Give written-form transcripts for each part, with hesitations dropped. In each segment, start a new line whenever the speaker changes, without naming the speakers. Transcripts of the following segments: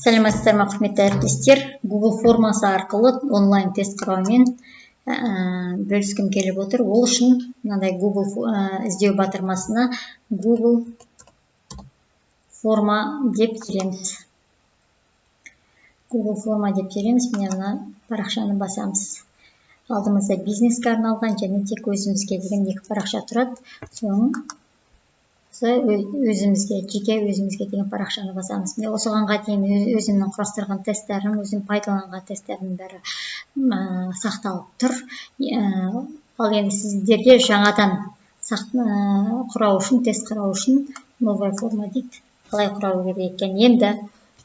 Сәлеметсіздер ме, құрметті әріптестер. Google формасы арқылы онлайн тест құраумен бөліскім келіп отыр. Ол үшін мынандай Google іздеу батырмасына Google форма деп тереміз. Google форма деп тереміз. Міне мына парақшаны басамыз. Алдымызда бизнеске арналған және тек өзімізге деген екі парақша тұрады. Соның жеке өзімізге деген парақшаны басамыз. Мен осығанға дейін өзімнің құрастырған тесттерім, өзім пайдаланған тесттердің бәрі сақталып тұр. Ал енді сіздерге жаңадан құрау үшін, тест құрау үшін новая форма дейді. Қалай құрау керек екен? Енді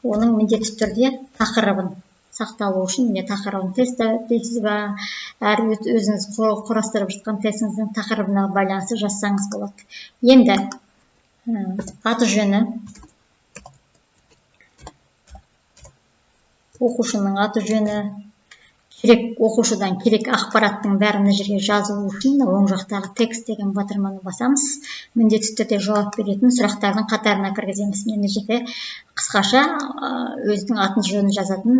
оның міндетті түрде тақырыбын сақталу үшін міне тақырыбын тестісіз ба, әр өзіңіз құрастырып жатқан тестіңіздің тақырыбына байланысты жазсаңыз болады. Енді аты жөні, оқушының аты жөні, оқушыдан керек ақпараттың бәрін мына жерге жазу үшін оң жақтағы текст деген батырманы басамыз. Міндетті түрде жауап беретін сұрақтардың қатарына кіргіземіз. Мына жерде қысқаша өзінің атын жөнін жазатын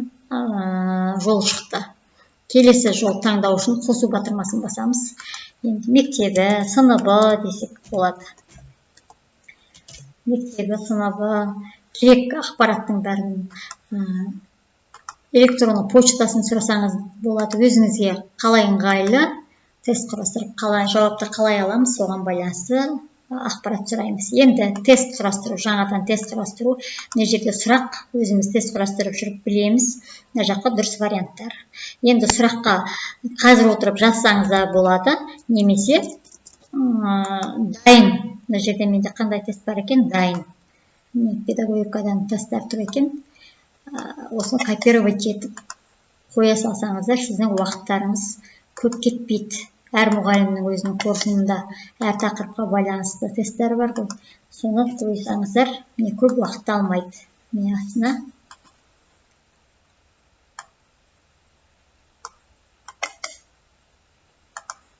жол шықты. Келесі жол таңдау үшін қосу батырмасын басамыз. Енді мектебі, сыныбы десек болады. Мектебі, сыныбы, керек ақпараттың бәрін электронды почтасын сұрасаңыз болады. Өзіңізге қалай ыңғайлы тест құрастырып, жауапты қалай аламыз, соған байланысты ақпарат сұраймыз. Енді тест құрастыру, жаңадан тест құрастыру. Мына жерде сұрақ, өзіміз тест құрастырып жүріп білеміз. Мына жаққа дұрыс варианттар. Енді сұраққа қазір отырып жазсаңыз да болады, немесе дайын. Мына жерде менде қандай тест бар екен? Дайын. Педагогикадан тесттер тұр екен. Осыны копировать етіп қоя салсаңыздар, сіздің уақыттарыңыз көп кетпейді. Әр мұғалімнің өзінің қоржынында әр тақырыпқа байланысты тесттер бар ғой. Соны қойсаңыздар, көп уақыт алмайды. Мен астына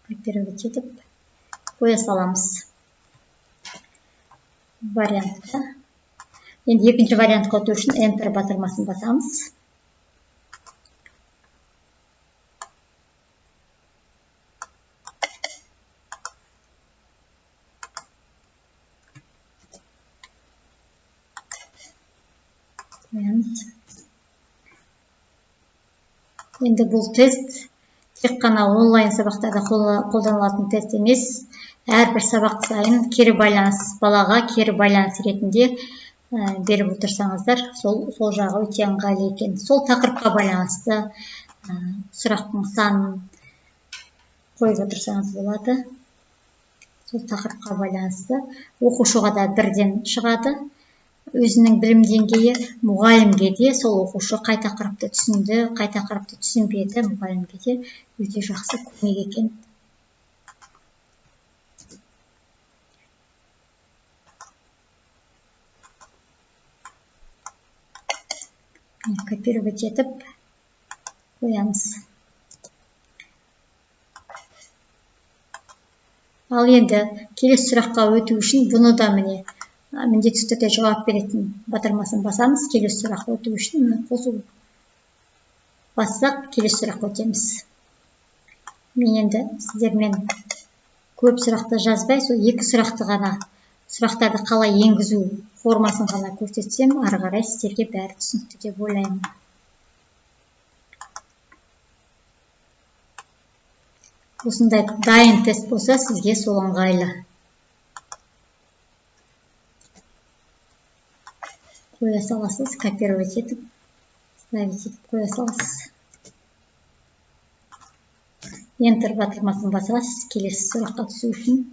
копировать етіп қоя саламыз. Вариантқа. Енді екінші вариантқа өту үшін Enter батырмасын басамыз. Енді бұл тест тек қана онлайн сабақтарда қолданылатын тест емес. Әрбір сабақ сайын кері байланыс, балаға кері байланыс ретінде беріп отырсаңыздар, сол жағы өте ыңғайлы екен. Сол тақырыпқа байланысты сұрақтың санын қойып отырсаңыз болады. Сол тақырыпқа байланысты оқушыға да бірден шығады. Өзінің білім деңгейі, мұғалімге де сол оқушы қай тақырыпты түсінді, қай тақырыпты түсінбеді, мұғалімге де өте жақсы көмек екен. Копировать етіп қоямыз. Ал енді келесі сұраққа өту үшін бұны да міндетті түрде жауап беретін батырмасын басамыз. Келесі сұраққа өту үшін қосу бассақ, келесі сұраққа өтеміз. Мен енді сіздермен көп сұрақты жазбай, сол екі сұрақты ғана, сұрақтарды қалай енгізу формасын ғана көрсетсем, ары қарай сіздерге бәрі түсінікті деп ойлаймын. Осындай дайын тест болса, сізге сол ыңғайлы. Қоя саласыз, копировать етіп, ставить етіп қоя саласыз. Enter батырмасын басасыз, келесі сұраққа түсу үшін.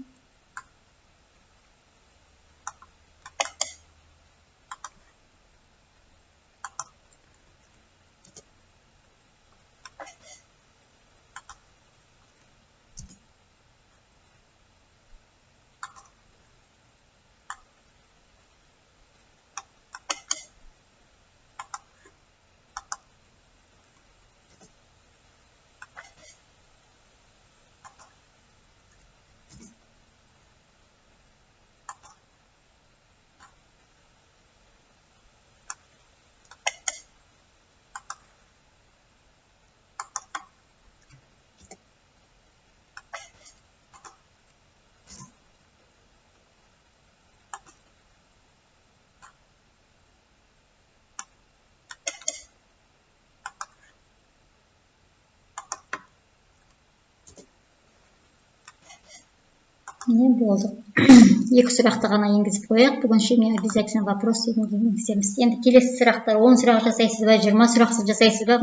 Міне болды. Екі сұрақты ғана енгізіп қояйық. Бүгінше мен обязательно вопрос енгіземіз. Енді келесі сұрақтар 10 сұрақ жасайсыз ба, 20 сұрақ жасайсыз ба,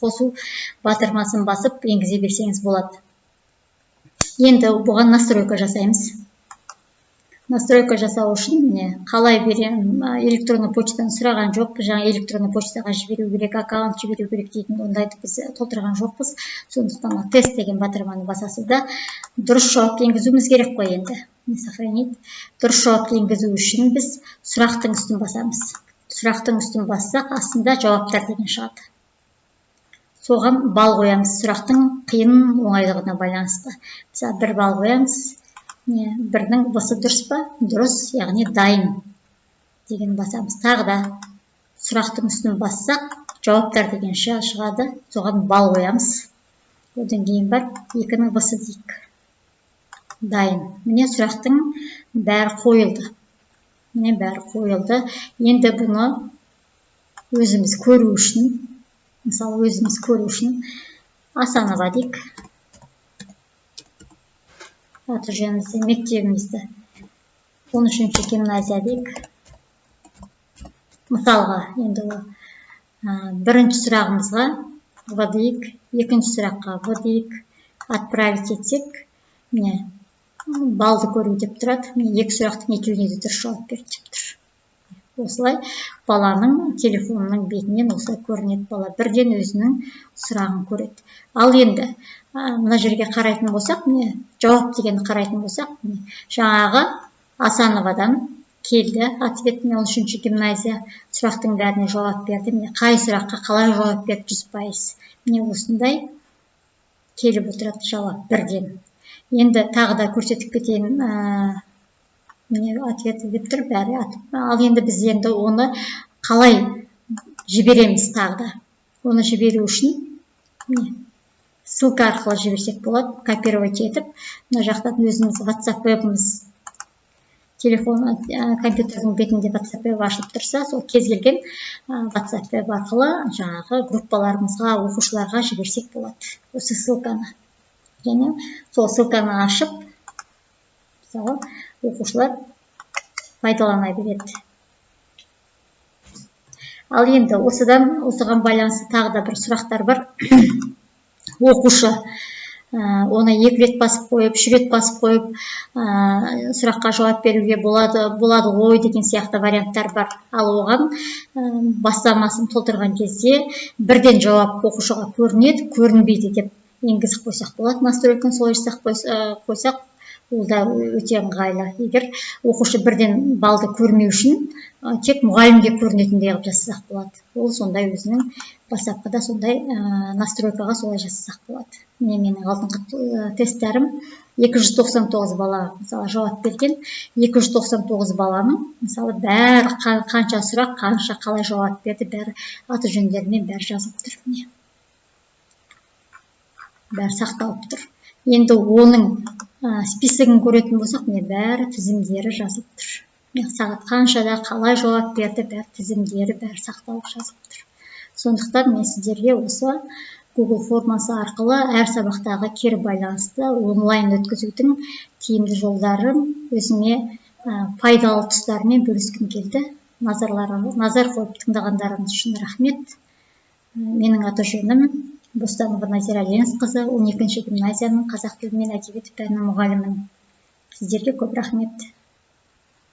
қосу батырмасын басып енгізе берсеңіз болады. Енді бұған настройка жасаймыз. Настройка жасау үшін қалай берем, электронды почтаны сұраған жоқ, жаңа электронды почтаға жіберу керек, аккаунт жіберу керек дейтін ондайды біз толтырған жоқпыз. Сондықтан тест деген батырманы басасыз да, дұрыс жауап енгізуіміз керек қой енді. Не сохранить. Дұрыс жауап енгізу үшін біз сұрақтың үстін басамыз. Сұрақтың үстін бассақ, астында жауаптар деген шығады. Соған бал қоямыз. Сұрақтың қиын оңайлығына байланысты. Мысалы, 1 бал қоямыз. Бірдің бысы дұрыс па? Дұрыс, яғни дайын деген басамыз. Тағы да сұрақтың үстін бассақ, жауаптар деген шығады. Соған бал қоямыз. Одан кейін бар, 2-нің бысы дейік. Дайын. Міне сұрақтың бәрі қойылды. Міне бәрі қойылды. Енді бұны өзіміз көру үшін, мысалы өзіміз көру үшін Асанова дейік. Аты жөнімізді, мектебімізді 13-ші гимназия дейік. Мысалға, енді бірінші сұрағымызға В дейік, екінші сұраққа В дейік. Отправить етсек, балды көру деп тұрады. 2 сұрақтың екеуіне де дұрыс жауап берді деп тұр. Осылай баланың телефонының бетінен осылай көрінеді. Бала бірден өзінің сұрағын көреді. Ал енді мына жерге қарайтын болсақ, жауап дегенді қарайтын болсақ, жаңағы Асановадан келді, ответ 13-ші гимназия сұрақтың бәріне жауап берді. Қай сұраққа қалай жауап берді 100%. Осындай келіп отырады жауап бірден. Енді тағы да көрсетіп кетейін, ответ деп тұр бәрі. Ал енді біз енді оны қалай жібереміз тағы да. Оны жіберу үшін ссылка арқылы жіберсек болады, копировать етіп. Мына жақтан өзіміз WhatsApp вебіміз телефон, компьютердің бетінде WhatsApp веб ашылып тұрса, сол кез келген WhatsApp веб арқылы жаңағы группаларымызға, оқушыларға жіберсек болады. Осы ссылканы. Және сол ссылканы ашып, мысалы, оқушылар пайдалана береді. Ал енді осыған байланысты тағы да бір сұрақтар бар. Оқушы оны 2 рет басып қойып, 3 рет басып қойып, сұраққа жауап беруге болады ғой деген сияқты варианттар бар. Ал оған бастамасын толтырған кезде бірден жауап оқушыға көрінеді, көрінбейді деп енгізіп қойсақ болады. Настройканы солай жасап қойсақ, ол да өте ыңғайлы. Егер оқушы бірден балды көрмеу үшін тек мұғалімге көрінетіндей қылып жасасақ болады. Ол сондай өзінің бастапқыда сондай настройкаға солай жасасақ болады. Менің алдыңғы тесттерім 299 бала мысалы жауап берген. 299 баланың мысалы бәрі қанша сұрақ, қанша қалай жауап берді, бәрі аты жөндерімен бәрі жазылып тұр. Бәрі сақталып тұр. Енді оның списогын көретін болсақ, бәрі тізімдері жазылып тұр. Сағат қаншада қалай жауап берді, бәрі тізімдері бәрі сақталып жазылып тұр. Сондықтан мен сіздерге осы Google формасы арқылы әр сабақтағы кері байланысты онлайн өткізудің тиімді жолдарын өзіме пайдалы тұстарымен бөліскім келді. Назар қойып тыңдағандарыңыз үшін рахмет. Менің аты жөнім Бостанова Назира Ленсқызы, 12-ші гимназияның қазақ тілі мен әдебиеті пәні мұғалімімін. Сіздерге көп рахмет.